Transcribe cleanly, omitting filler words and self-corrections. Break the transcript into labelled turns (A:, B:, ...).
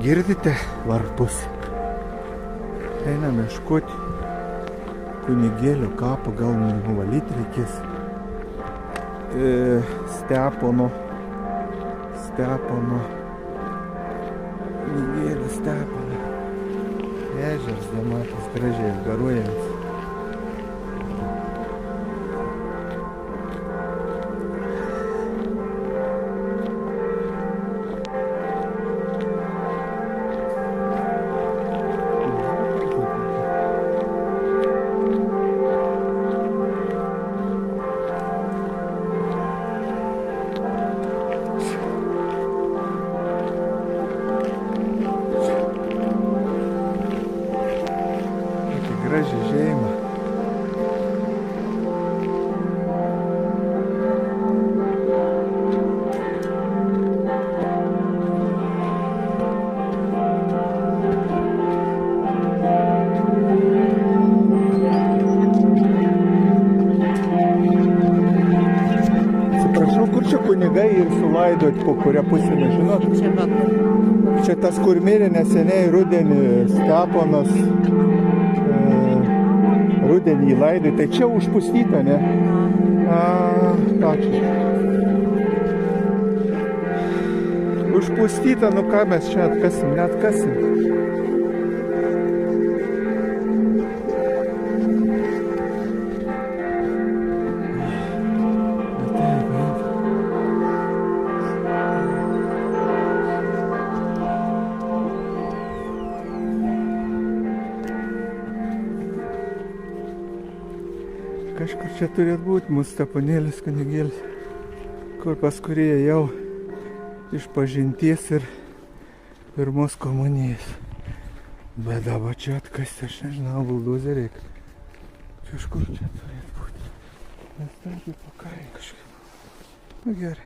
A: Girdite varpus? Einam ieškoti kunigėlio kapo, gal nuvalyti reikės. Stepono kunigėlio Stepono. Ežeras damatas gražiai garuojantis. Graži žeima. Atsiprašau, kur čia kunigai ir sulaidoti, po kurią pusę, nežinot? Čia tas, kur mirė neseniai rudenį Steponas. Rudenį įlaidai, tai čia užpustyta, ne? Ačiū. Užpustyta, nu ką mes čia atkasim, neatkasim. Kažkur čia turėtų būti mūsų Steponėlis kunigėlis, kur pas kurį ėjau iš pažinties ir pirmos komunijos. Bet dabar čia atkasti, aš nežinau, buldozeriai. Kažkur čia turėtų būti. Nes ten kaip pakai kažkaip. Nu gerai.